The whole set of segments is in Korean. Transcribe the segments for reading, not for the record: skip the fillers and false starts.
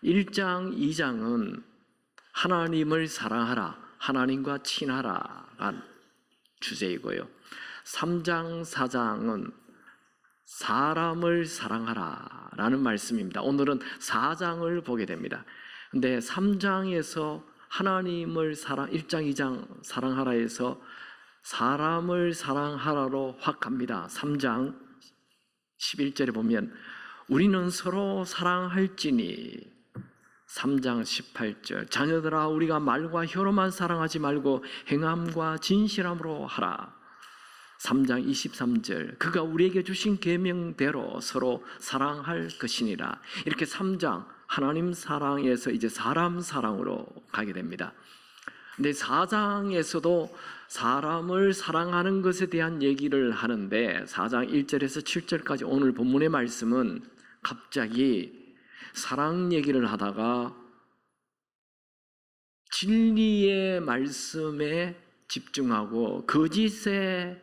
1장, 2장은 하나님을 사랑하라, 하나님과 친하라가 주제이고요. 3장, 4장은 사람을 사랑하라 라는 말씀입니다. 오늘은 4장을 보게 됩니다. 근데 3장에서 하나님을 1장, 2장 사랑하라 해서 사람을 사랑하라로 확 갑니다. 3장 11절에 보면 우리는 서로 사랑할지니, 3장 18절 자녀들아 우리가 말과 혀로만 사랑하지 말고 행함과 진실함으로 하라. 3장 23절 그가 우리에게 주신 계명대로 서로 사랑할 것이니라. 이렇게 3장 하나님 사랑에서 이제 사람 사랑으로 가게 됩니다. 근데 4장에서도 사람을 사랑하는 것에 대한 얘기를 하는데 4장 1절에서 7절까지 오늘 본문의 말씀은 갑자기 사랑 얘기를 하다가 진리의 말씀에 집중하고 거짓의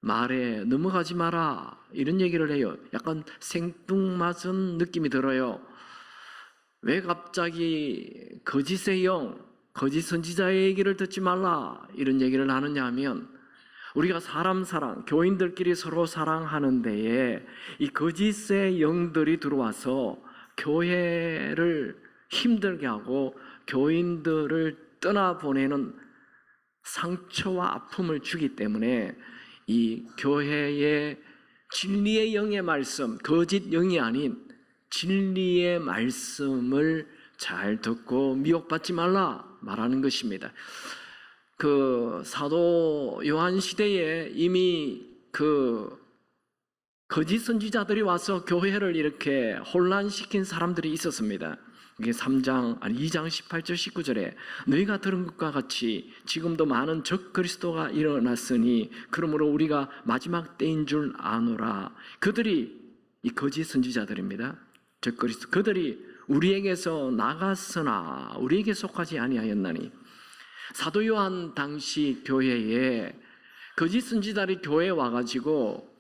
말에 넘어가지 마라 이런 얘기를 해요. 약간 생뚱맞은 느낌이 들어요. 왜 갑자기 거짓의 영, 거짓 선지자의 얘기를 듣지 말라 이런 얘기를 하느냐 하면 우리가 사람 사랑, 교인들끼리 서로 사랑하는 데에 이 거짓의 영들이 들어와서 교회를 힘들게 하고 교인들을 떠나보내는 상처와 아픔을 주기 때문에 이 교회의 진리의 영의 말씀, 거짓 영이 아닌 진리의 말씀을 잘 듣고 미혹받지 말라 말하는 것입니다. 그 사도 요한 시대에 이미 그 거짓 선지자들이 와서 교회를 이렇게 혼란시킨 사람들이 있었습니다. 이게 2장 18절 19절에 너희가 들은 것과 같이 지금도 많은 적 그리스도가 일어났으니 그러므로 우리가 마지막 때인 줄 아노라. 그들이 이 거짓 선지자들입니다. 적 그리스도 그들이 우리에게서 나갔으나 우리에게 속하지 아니하였나니. 사도 요한 당시 교회에 거짓 선지자들이 교회에 와가지고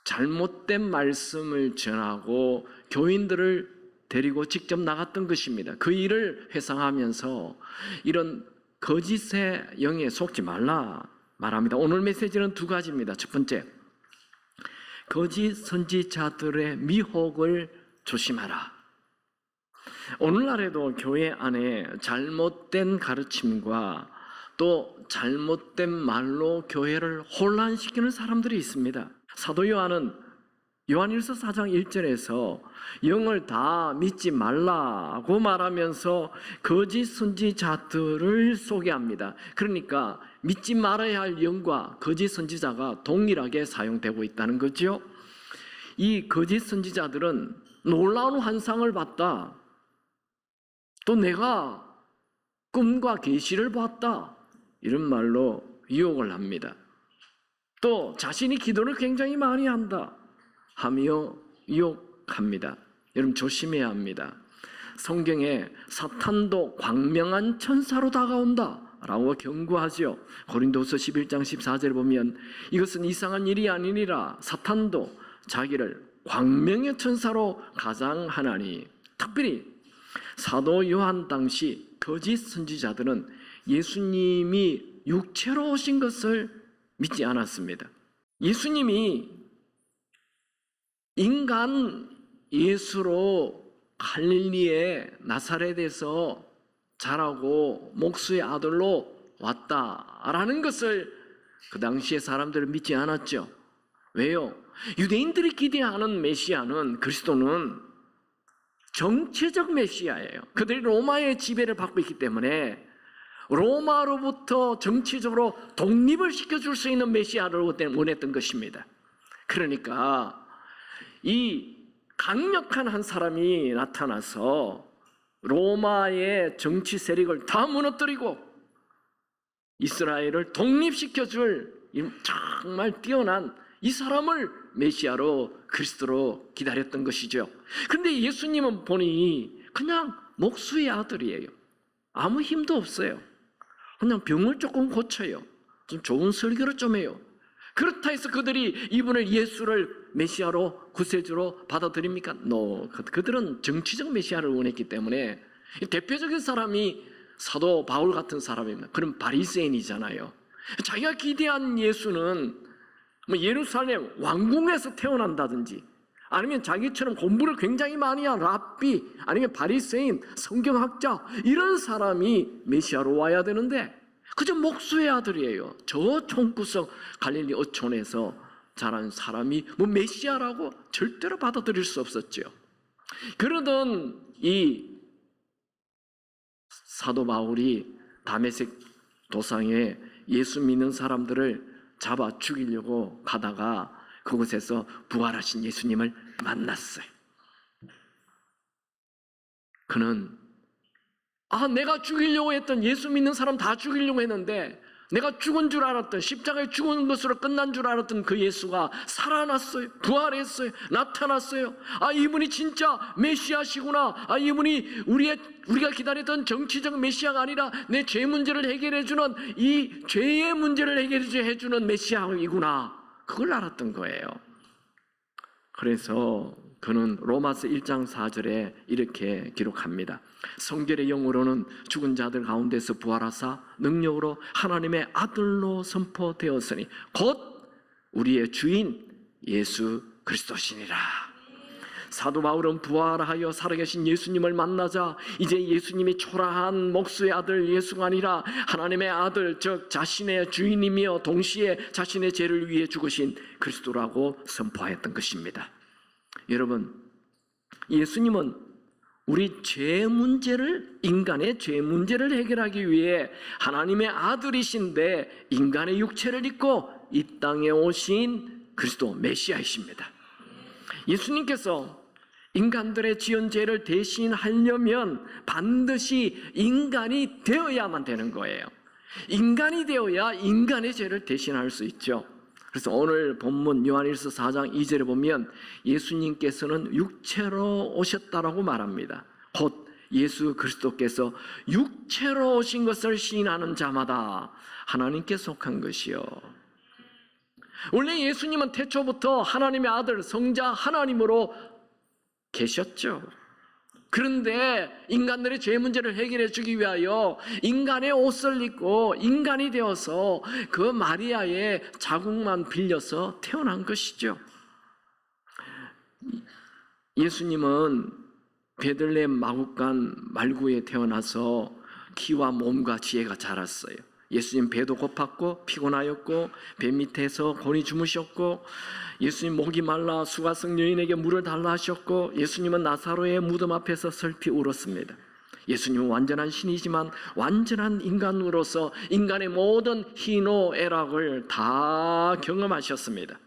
잘못된 말씀을 전하고 교인들을 데리고 직접 나갔던 것입니다. 그 일을 회상하면서 이런 거짓의 영에 속지 말라 말합니다. 오늘 메시지는 두 가지입니다. 첫 번째, 거짓 선지자들의 미혹을 조심하라. 오늘날에도 교회 안에 잘못된 가르침과 또 잘못된 말로 교회를 혼란시키는 사람들이 있습니다. 사도 요한은 요한일서 4장 1절에서 영을 다 믿지 말라고 말하면서 거짓 선지자들을 소개합니다. 그러니까 믿지 말아야 할 영과 거짓 선지자가 동일하게 사용되고 있다는 거죠. 이 거짓 선지자들은 놀라운 환상을 봤다, 또 내가 꿈과 계시를 봤다 이런 말로 유혹을 합니다. 또 자신이 기도를 굉장히 많이 한다 하며 유혹합니다. 여러분 조심해야 합니다. 성경에 사탄도 광명한 천사로 다가온다 라고 경고하죠. 고린도서 11장 14절에 보면 이것은 이상한 일이 아니니라 사탄도 자기를 광명의 천사로 가장하나니. 특별히 사도 요한 당시 거짓 선지자들은 예수님이 육체로 오신 것을 믿지 않았습니다. 예수님이 인간 예수로 갈릴리의 나사렛에서 자라고 목수의 아들로 왔다라는 것을 그 당시의 사람들은 믿지 않았죠. 왜요? 유대인들이 기대하는 메시아는, 그리스도는 정치적 메시아예요. 그들이 로마의 지배를 받고 있기 때문에 로마로부터 정치적으로 독립을 시켜줄 수 있는 메시아를 원했던 것입니다. 그러니까 이 강력한 한 사람이 나타나서 로마의 정치 세력을 다 무너뜨리고 이스라엘을 독립시켜줄 정말 뛰어난 이 사람을 메시아로, 그리스도로 기다렸던 것이죠. 그런데 예수님은 보니 그냥 목수의 아들이에요. 아무 힘도 없어요. 그냥 병을 조금 고쳐요. 좀 좋은 설교를 좀 해요. 그렇다 해서 그들이 이분을 예수를 메시아로 구세주로 받아들입니까? No. 그들은 정치적 메시아를 원했기 때문에 대표적인 사람이 사도 바울 같은 사람입니다. 그럼 바리새인이잖아요. 자기가 기대한 예수는 뭐 예루살렘 왕궁에서 태어난다든지 아니면 자기처럼 공부를 굉장히 많이 한 랍비 아니면 바리새인 성경학자 이런 사람이 메시아로 와야 되는데 그저 목수의 아들이에요. 저 총구석 갈릴리 어촌에서 자란 사람이 뭐 메시아라고 절대로 받아들일 수 없었죠. 그러던 이 사도 바울이 다메섹 도상에 예수 믿는 사람들을 잡아 죽이려고 가다가 그곳에서 부활하신 예수님을 만났어요. 그는 내가 죽이려고 했던 예수 믿는 사람 다 죽이려고 했는데 내가 죽은 줄 알았던 십자가에 죽은 것으로 끝난 줄 알았던 그 예수가 살아났어요. 부활했어요. 나타났어요. 이분이 진짜 메시아시구나. 이분이 우리가 기다렸던 정치적 메시아가 아니라 내 죄 문제를 해결해주는 이 죄의 문제를 해결해주는 메시아이구나. 그걸 알았던 거예요. 그래서 그는 로마서 1장 4절에 이렇게 기록합니다. 성결의 영으로는 죽은 자들 가운데서 부활하사 능력으로 하나님의 아들로 선포되었으니 곧 우리의 주인 예수 그리스도시니라. 사도 바울은 부활하여 살아계신 예수님을 만나자 이제 예수님이 초라한 목수의 아들 예수가 아니라 하나님의 아들, 즉 자신의 주인이며 동시에 자신의 죄를 위해 죽으신 그리스도라고 선포하였던 것입니다. 여러분, 예수님은 우리 죄 문제를, 인간의 죄 문제를 해결하기 위해 하나님의 아들이신데 인간의 육체를 입고 이 땅에 오신 그리스도 메시아이십니다. 예수님께서 인간들의 지은 죄를 대신하려면 반드시 인간이 되어야만 되는 거예요. 인간이 되어야 인간의 죄를 대신할 수 있죠. 그래서 오늘 본문 요한일서 4장 2절에 보면 예수님께서는 육체로 오셨다라고 말합니다. 곧 예수 그리스도께서 육체로 오신 것을 시인하는 자마다 하나님께 속한 것이요. 원래 예수님은 태초부터 하나님의 아들 성자 하나님으로 계셨죠. 그런데 인간들의 죄 문제를 해결해 주기 위하여 인간의 옷을 입고 인간이 되어서 그 마리아의 자궁만 빌려서 태어난 것이죠. 예수님은 베들레헴 마구간 말구에 태어나서 키와 몸과 지혜가 자랐어요. 예수님 배도 고팠고 피곤하였고 배 밑에서 곤히 주무셨고 예수님 목이 말라 수가성 여인에게 물을 달라 하셨고 예수님은 나사로의 무덤 앞에서 슬피 울었습니다. 예수님은 완전한 신이지만 완전한 인간으로서 인간의 모든 희노애락을 다 경험하셨습니다.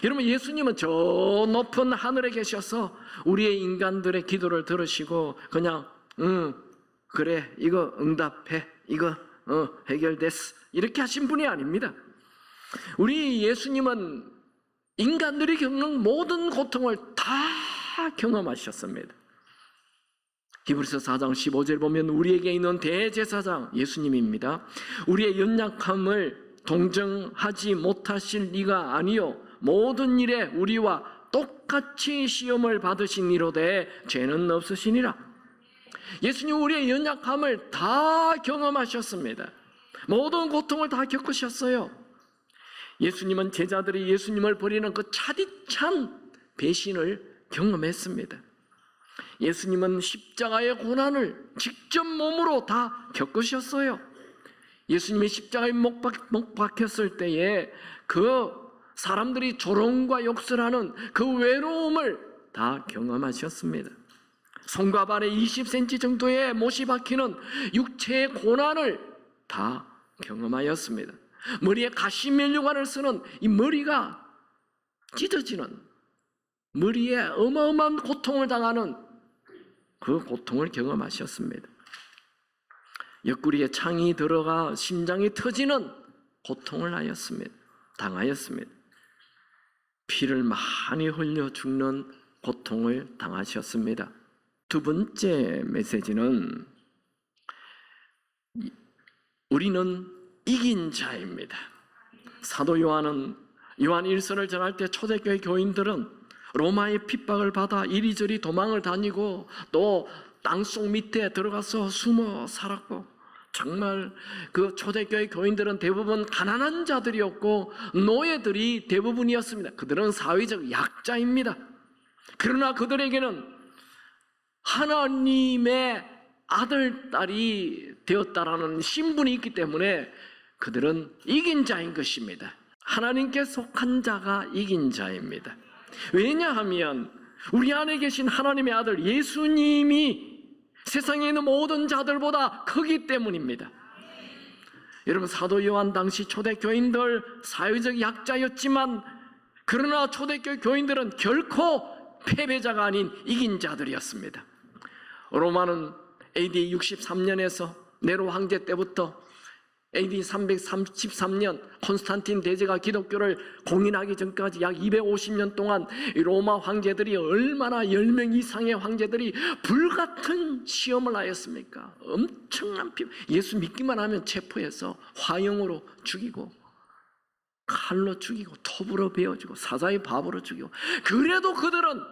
여러분, 예수님은 저 높은 하늘에 계셔서 우리의 인간들의 기도를 들으시고 그냥 그래 이거 응답해 이거 해결됐어 이렇게 하신 분이 아닙니다. 우리 예수님은 인간들이 겪는 모든 고통을 다 경험하셨습니다. 히브리서 4장 15절 보면 우리에게 있는 대제사장 예수님입니다. 우리의 연약함을 동정하지 못하실 리가 아니요 모든 일에 우리와 똑같이 시험을 받으신 이로되 죄는 없으시니라. 예수님 우리의 연약함을 다 경험하셨습니다. 모든 고통을 다 겪으셨어요. 예수님은 제자들이 예수님을 버리는 그 차디찬 배신을 경험했습니다. 예수님은 십자가의 고난을 직접 몸으로 다 겪으셨어요. 예수님이 십자가에 못 박혔을 때에 그 사람들이 조롱과 욕설 하는 그 외로움을 다 경험하셨습니다. 손과 발에 20cm 정도의 못이 박히는 육체의 고난을 다 경험하였습니다. 머리에 가시면류관을 쓰는 이 머리가 찢어지는 머리에 어마어마한 고통을 당하는 그 고통을 경험하셨습니다. 옆구리에 창이 들어가 심장이 터지는 고통을 당하였습니다. 피를 많이 흘려 죽는 고통을 당하셨습니다. 두 번째 메시지는 우리는 이긴 자입니다. 사도 요한은 요한 1서를 전할 때 초대교회 교인들은 로마의 핍박을 받아 이리저리 도망을 다니고 또 땅속 밑에 들어가서 숨어 살았고, 정말 그 초대교회 교인들은 대부분 가난한 자들이었고 노예들이 대부분이었습니다. 그들은 사회적 약자입니다. 그러나 그들에게는 하나님의 아들, 딸이 되었다라는 신분이 있기 때문에 그들은 이긴 자인 것입니다. 하나님께 속한 자가 이긴 자입니다. 왜냐하면 우리 안에 계신 하나님의 아들 예수님이 세상에 있는 모든 자들보다 크기 때문입니다. 여러분, 사도 요한 당시 초대교인들 사회적 약자였지만, 그러나 초대교회 교인들은 결코 패배자가 아닌 이긴 자들이었습니다. 로마는 AD 63년에서 네로 황제 때부터 AD 333년 콘스탄틴 대제가 기독교를 공인하기 전까지 약 250년 동안 로마 황제들이 얼마나 10명 이상의 황제들이 불같은 시험을 하였습니까? 엄청난 예수 믿기만 하면 체포해서 화형으로 죽이고 칼로 죽이고 톱으로 베어주고 사자의 밥으로 죽이고, 그래도 그들은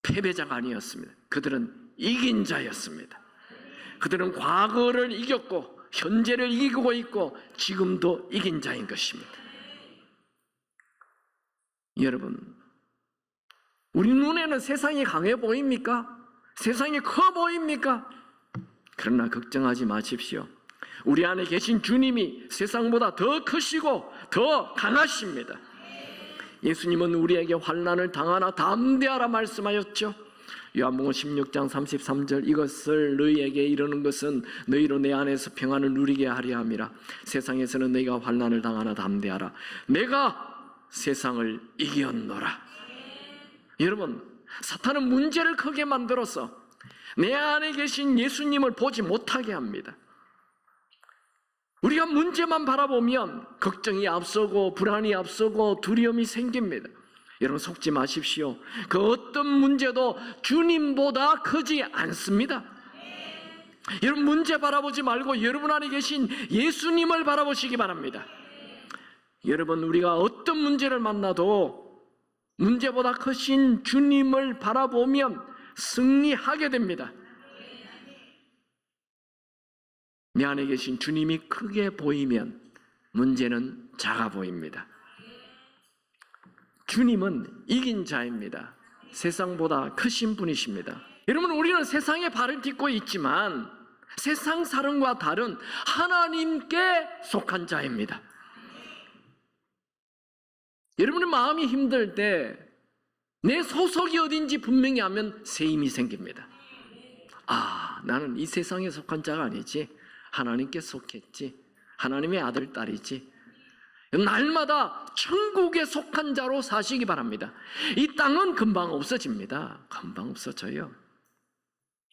패배자가 아니었습니다. 그들은 이긴 자였습니다. 그들은 과거를 이겼고 현재를 이기고 있고 지금도 이긴 자인 것입니다. 여러분, 우리 눈에는 세상이 강해 보입니까? 세상이 커 보입니까? 그러나 걱정하지 마십시오. 우리 안에 계신 주님이 세상보다 더 크시고 더 강하십니다. 예수님은 우리에게 환난을 당하나 담대하라 말씀하였죠. 요한복음 16장 33절, 이것을 너희에게 이르는 것은 너희로 내 안에서 평안을 누리게 하려 함이라. 세상에서는 너희가 환난을 당하나 담대하라. 내가 세상을 이겼노라. 여러분, 사탄은 문제를 크게 만들어서 내 안에 계신 예수님을 보지 못하게 합니다. 우리가 문제만 바라보면 걱정이 앞서고 불안이 앞서고 두려움이 생깁니다. 여러분, 속지 마십시오. 그 어떤 문제도 주님보다 크지 않습니다. 여러분, 문제 바라보지 말고 여러분 안에 계신 예수님을 바라보시기 바랍니다. 여러분, 우리가 어떤 문제를 만나도 문제보다 크신 주님을 바라보면 승리하게 됩니다. 내 안에 계신 주님이 크게 보이면 문제는 작아 보입니다. 주님은 이긴 자입니다. 세상보다 크신 분이십니다. 여러분, 우리는 세상에 발을 딛고 있지만 세상 사람과 다른 하나님께 속한 자입니다. 여러분의 마음이 힘들 때 내 소속이 어딘지 분명히 하면 새 힘이 생깁니다. 아, 나는 이 세상에 속한 자가 아니지, 하나님께 속했지, 하나님의 아들, 딸이지. 날마다 천국에 속한 자로 사시기 바랍니다. 이 땅은 금방 없어집니다. 금방 없어져요.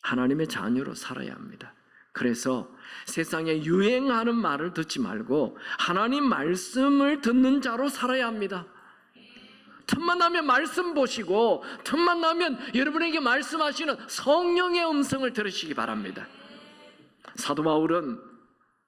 하나님의 자녀로 살아야 합니다. 그래서 세상에 유행하는 말을 듣지 말고 하나님 말씀을 듣는 자로 살아야 합니다. 틈만 나면 말씀 보시고 틈만 나면 여러분에게 말씀하시는 성령의 음성을 들으시기 바랍니다. 사도 바울은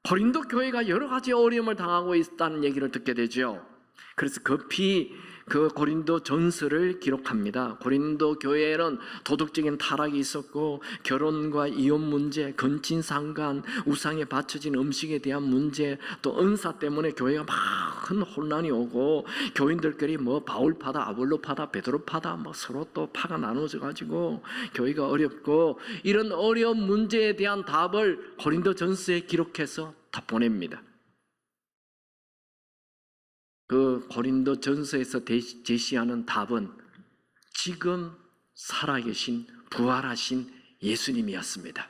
고린도 교회가 여러 가지 어려움을 당하고 있다는 얘기를 듣게 되죠. 그래서 급히 그 고린도 전서를 기록합니다. 고린도 교회에는 도덕적인 타락이 있었고 결혼과 이혼 문제, 건친상간, 우상에 바쳐진 음식에 대한 문제, 또 은사 때문에 교회가 막 큰 혼란이 오고 교인들끼리 뭐 바울파다, 아볼로파다, 베드로파다 뭐 서로 또 파가 나눠져 가지고 교회가 어렵고, 이런 어려운 문제에 대한 답을 고린도 전서에 기록해서 다 보냅니다. 그 고린도 전서에서 제시하는 답은 지금 살아계신 부활하신 예수님이었습니다.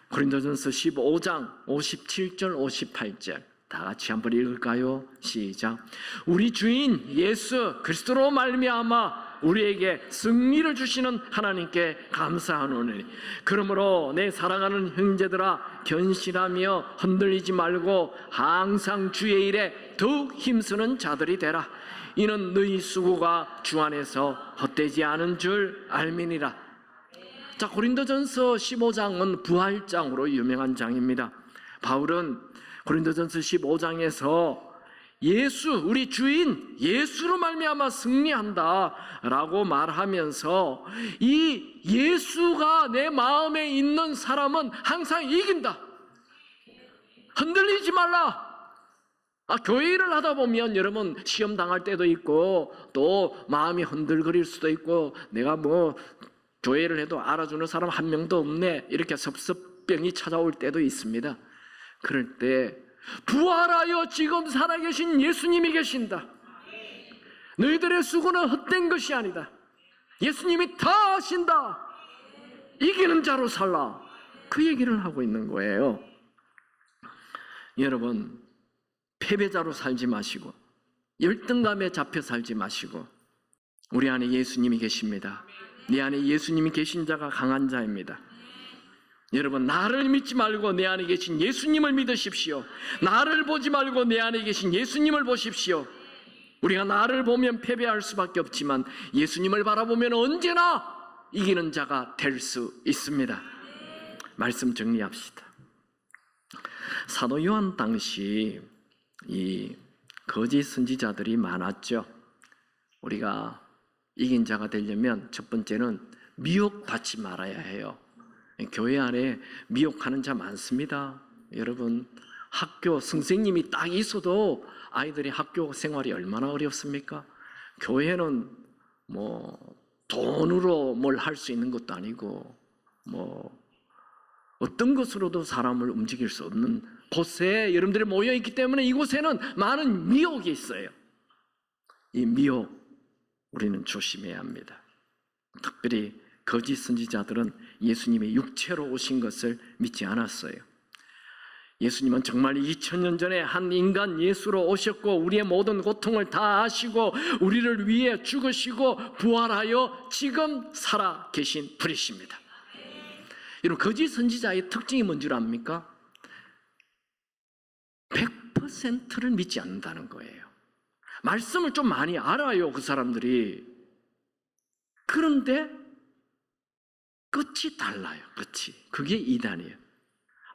고린도전서 15장 57절 58절 다 같이 한번 읽을까요? 시작. 우리 주인 예수 그리스도로 말미암아 우리에게 승리를 주시는 하나님께 감사하노니, 그러므로 내 사랑하는 형제들아 견실하며 흔들리지 말고 항상 주의 일에 더욱 힘쓰는 자들이 되라. 이는 너희 수고가 주 안에서 헛되지 않은 줄 알미니라. 자, 고린도전서 15장은 부활장으로 유명한 장입니다. 바울은 고린도전서 15장에서 예수, 우리 주인 예수로 말미암아 승리한다라고 말하면서 이 예수가 내 마음에 있는 사람은 항상 이긴다. 흔들리지 말라. 교회 일을 하다 보면 여러분 시험 당할 때도 있고 또 마음이 흔들거릴 수도 있고 내가 교회를 해도 알아주는 사람 한 명도 없네 이렇게 섭섭병이 찾아올 때도 있습니다. 그럴 때 부활하여 지금 살아계신 예수님이 계신다. 너희들의 수고는 헛된 것이 아니다. 예수님이 다 하신다. 이기는 자로 살라. 그 얘기를 하고 있는 거예요. 여러분 패배자로 살지 마시고 열등감에 잡혀 살지 마시고 우리 안에 예수님이 계십니다. 내 안에 예수님이 계신 자가 강한 자입니다. 여러분 나를 믿지 말고 내 안에 계신 예수님을 믿으십시오. 나를 보지 말고 내 안에 계신 예수님을 보십시오. 우리가 나를 보면 패배할 수밖에 없지만 예수님을 바라보면 언제나 이기는 자가 될 수 있습니다. 말씀 정리합시다. 사도 요한 당시 이 거짓 선지자들이 많았죠. 우리가 이긴 자가 되려면 첫 번째는 미혹받지 말아야 해요. 교회 안에 미혹하는 자 많습니다. 여러분 학교 선생님이 딱 있어도 아이들이 학교 생활이 얼마나 어렵습니까? 교회는 돈으로 뭘 할 수 있는 것도 아니고 어떤 것으로도 사람을 움직일 수 없는 곳에 여러분들이 모여있기 때문에 이곳에는 많은 미혹이 있어요. 이 미혹 우리는 조심해야 합니다. 특별히 거짓 선지자들은 예수님이 육체로 오신 것을 믿지 않았어요. 예수님은 정말 2000년 전에 한 인간 예수로 오셨고 우리의 모든 고통을 다 아시고 우리를 위해 죽으시고 부활하여 지금 살아 계신 분이십니다. 여러분 거짓 선지자의 특징이 뭔 줄 압니까? 100%를 믿지 않는다는 거예요. 말씀을 좀 많이 알아요 그 사람들이. 그런데 끝이 달라요. 끝이. 그게 이단이에요.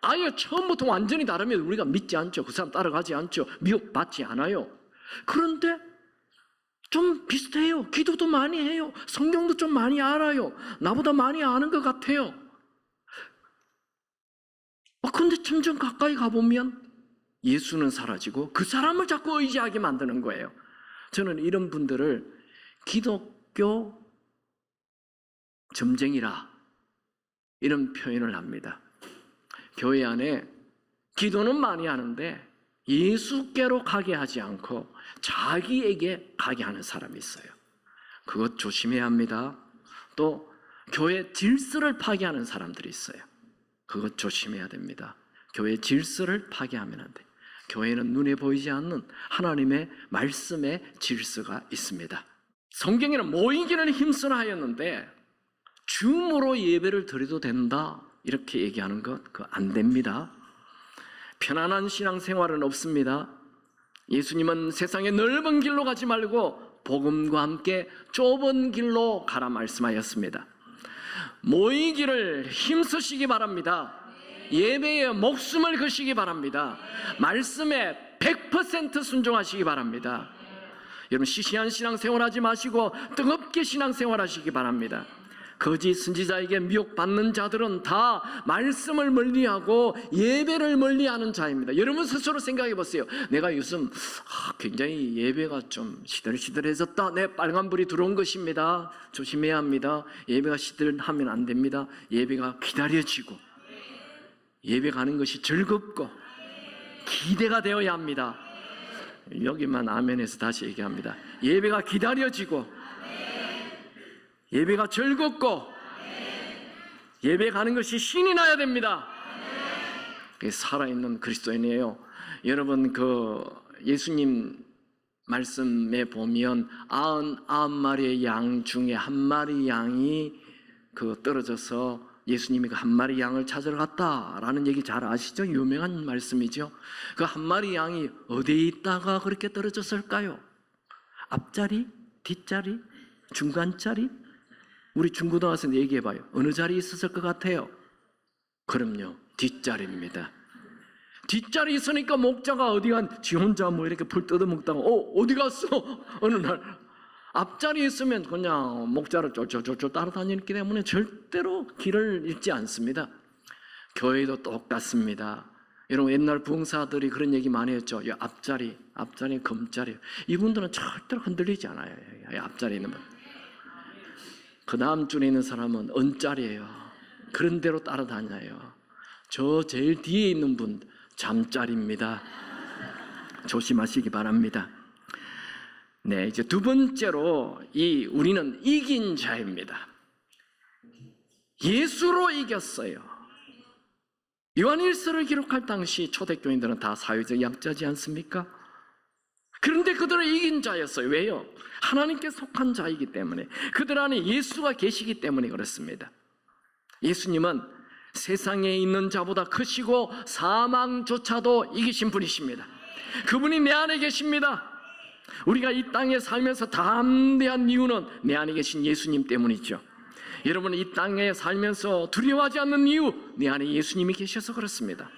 아예 처음부터 완전히 다르면 우리가 믿지 않죠. 그 사람 따라가지 않죠. 미혹받지 않아요. 그런데 좀 비슷해요. 기도도 많이 해요. 성경도 좀 많이 알아요. 나보다 많이 아는 것 같아요. 그런데 점점 가까이 가보면 예수는 사라지고 그 사람을 자꾸 의지하게 만드는 거예요. 저는 이런 분들을 기독교 점쟁이라 이런 표현을 합니다. 교회 안에 기도는 많이 하는데 예수께로 가게 하지 않고 자기에게 가게 하는 사람이 있어요. 그것 조심해야 합니다. 또 교회 질서를 파괴하는 사람들이 있어요. 그것 조심해야 됩니다. 교회 질서를 파괴하면 안 돼요. 교회는 눈에 보이지 않는 하나님의 말씀의 질서가 있습니다. 성경에는 모이기를 힘쓰라 하였는데 줌으로 예배를 드려도 된다 이렇게 얘기하는 것 그거 안 됩니다. 편안한 신앙생활은 없습니다. 예수님은 세상의 넓은 길로 가지 말고 복음과 함께 좁은 길로 가라 말씀하였습니다. 모이기를 힘쓰시기 바랍니다. 예배에 목숨을 거시기 바랍니다. 말씀에 100% 순종하시기 바랍니다. 여러분 시시한 신앙생활 하지 마시고 뜨겁게 신앙생활 하시기 바랍니다. 거짓 선지자에게 미혹받는 자들은 다 말씀을 멀리하고 예배를 멀리하는 자입니다. 여러분 스스로 생각해 보세요. 내가 요즘 굉장히 예배가 좀 시들시들해졌다. 네, 빨간불이 들어온 것입니다. 조심해야 합니다. 예배가 시들하면 안 됩니다. 예배가 기다려지고 예배 가는 것이 즐겁고 기대가 되어야 합니다. 여기만 아멘해서 다시 얘기합니다. 예배가 기다려지고 예배가 즐겁고 예배 가는 것이 신이 나야 됩니다. 그게 살아있는 그리스도인이에요. 여러분 예수님 말씀에 보면 99마리의 양 중에 한 마리 양이 떨어져서 예수님이 그 한 마리 양을 찾으러 갔다라는 얘기 잘 아시죠? 유명한 말씀이죠. 그 한 마리 양이 어디에 있다가 그렇게 떨어졌을까요? 앞자리? 뒷자리? 중간자리? 우리 중고등학생 얘기해봐요. 어느 자리에 있었을 것 같아요? 그럼요, 뒷자리입니다. 뒷자리 있으니까 목자가 어디 지 혼자 뭐 이렇게 풀 뜯어먹다가 어디 갔어? 어느 날 앞자리에 있으면 그냥 목자를 쫄쫄쫄쫄 따라다니기 때문에 절대로 길을 잃지 않습니다. 교회도 똑같습니다. 여러분, 옛날 부흥사들이 그런 얘기 많이 했죠. 이 앞자리 금자리. 이분들은 절대로 흔들리지 않아요. 이 앞자리에 있는 분. 그 다음 줄에 있는 사람은 은자리예요. 그런 대로 따라다녀요. 저 제일 뒤에 있는 분 잠자리입니다. 조심하시기 바랍니다. 네, 이제 두 번째로 우리는 이긴 자입니다. 예수로 이겼어요. 요한일서를 기록할 당시 초대교인들은 다 사회적 약자지 않습니까? 그런데 그들은 이긴 자였어요. 왜요? 하나님께 속한 자이기 때문에, 그들 안에 예수가 계시기 때문에 그렇습니다. 예수님은 세상에 있는 자보다 크시고 사망조차도 이기신 분이십니다. 그분이 내 안에 계십니다. 우리가 이 땅에 살면서 담대한 이유는 내 안에 계신 예수님 때문이죠. 여러분, 이 땅에 살면서 두려워하지 않는 이유, 내 안에 예수님이 계셔서 그렇습니다.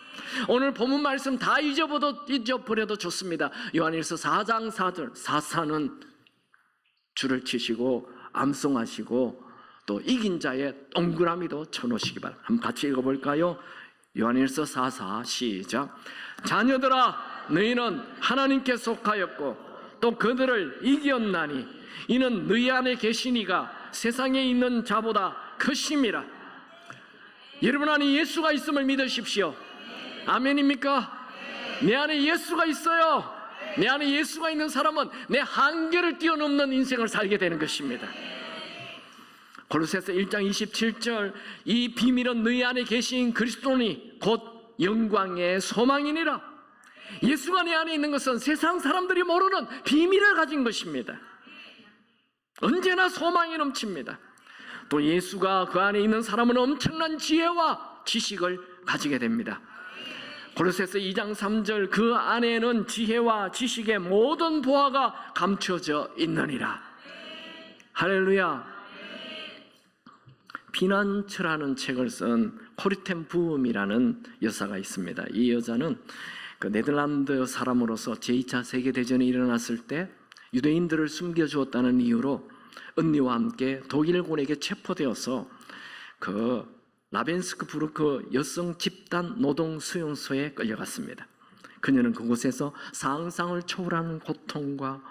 오늘 본문 말씀 다 잊어버려도 좋습니다. 요한일서 4장 4절, 사사는 줄을 치시고 암송하시고 또 이긴 자의 동그라미도 쳐놓으시기 바랍니다. 한번 같이 읽어볼까요? 요한일서 4사 시작. 자녀들아, 너희는 하나님께 속하였고 또 그들을 이겼나니 이는 너희 안에 계시니가 세상에 있는 자보다 크심이라. 여러분 안에 예수가 있음을 믿으십시오. 아멘입니까? 내 안에 예수가 있어요. 내 안에 예수가 있는 사람은 내 한계를 뛰어넘는 인생을 살게 되는 것입니다. 골로새서 1장 27절, 이 비밀은 너희 안에 계신 그리스도니 곧 영광의 소망이니라. 예수가 내 안에 있는 것은 세상 사람들이 모르는 비밀을 가진 것입니다. 언제나 소망이 넘칩니다. 또 예수가 그 안에 있는 사람은 엄청난 지혜와 지식을 가지게 됩니다. 골로새서 2장 3절, 그 안에는 지혜와 지식의 모든 보화가 감춰져 있느니라. 할렐루야. 피난처라는 책을 쓴 코리텐 부음이라는 여사가 있습니다. 이 여자는 그 네덜란드 사람으로서 제2차 세계대전이 일어났을 때 유대인들을 숨겨주었다는 이유로 언니와 함께 독일군에게 체포되어서 그 라벤스크부르크 여성 집단 노동 수용소에 끌려갔습니다. 그녀는 그곳에서 상상을 초월하는 고통과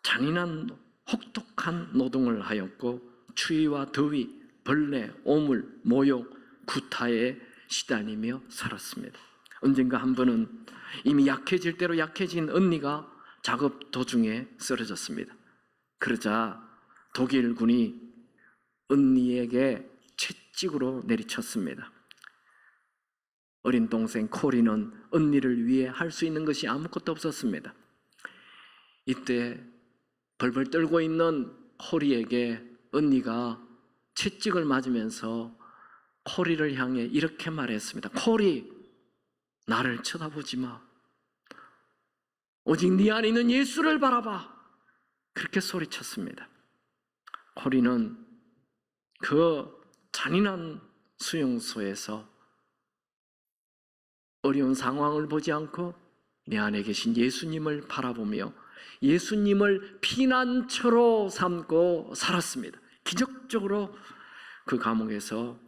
잔인한 혹독한 노동을 하였고 추위와 더위, 벌레, 오물, 모욕, 구타에 시달리며 살았습니다. 언젠가 한 번은 이미 약해질 대로 약해진 언니가 작업 도중에 쓰러졌습니다. 그러자 독일군이 언니에게 채찍으로 내리쳤습니다. 어린 동생 코리는 언니를 위해 할 수 있는 것이 아무것도 없었습니다. 이때 벌벌 떨고 있는 코리에게 언니가 채찍을 맞으면서 코리를 향해 이렇게 말했습니다. 코리, 나를 쳐다보지 마. 오직 네 안에 있는 예수를 바라봐. 그렇게 소리쳤습니다. 코리는 그 잔인한 수용소에서 어려운 상황을 보지 않고 내 안에 계신 예수님을 바라보며 예수님을 피난처로 삼고 살았습니다. 기적적으로 그 감옥에서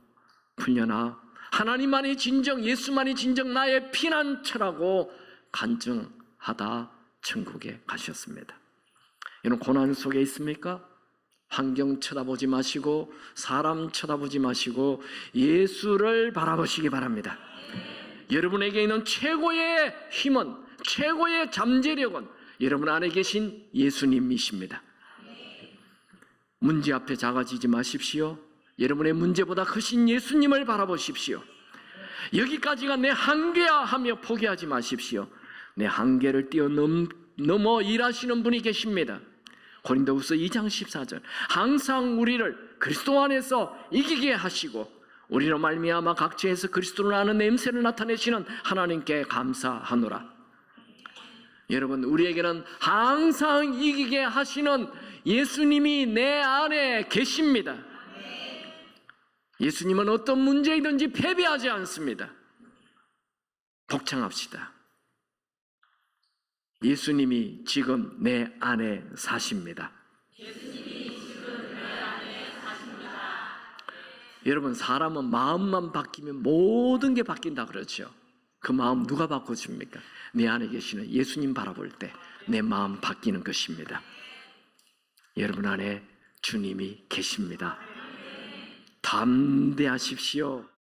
풀려나 하나님만이 진정, 예수만이 진정 나의 피난처라고 간증하다 천국에 가셨습니다. 이런 고난 속에 있습니까? 환경 쳐다보지 마시고 사람 쳐다보지 마시고 예수를 바라보시기 바랍니다. 여러분에게 있는 최고의 힘은, 최고의 잠재력은 여러분 안에 계신 예수님이십니다. 문제 앞에 작아지지 마십시오. 여러분의 문제보다 크신 예수님을 바라보십시오. 여기까지가 내 한계야 하며 포기하지 마십시오. 내 한계를 뛰어넘어 일하시는 분이 계십니다. 고린도후서 2장 14절, 항상 우리를 그리스도 안에서 이기게 하시고 우리로 말미암아 각지에서 그리스도를 아는 냄새를 나타내시는 하나님께 감사하노라. 여러분, 우리에게는 항상 이기게 하시는 예수님이 내 안에 계십니다. 예수님은 어떤 문제이든지 패배하지 않습니다. 독창합시다. 예수님이 지금 내 안에 사십니다. 여러분, 사람은 마음만 바뀌면 모든 게 바뀐다 그러죠. 그 마음 누가 바꿔줍니까? 내 안에 계시는 예수님 바라볼 때 내 마음 바뀌는 것입니다. 여러분 안에 주님이 계십니다. 담대하십시오.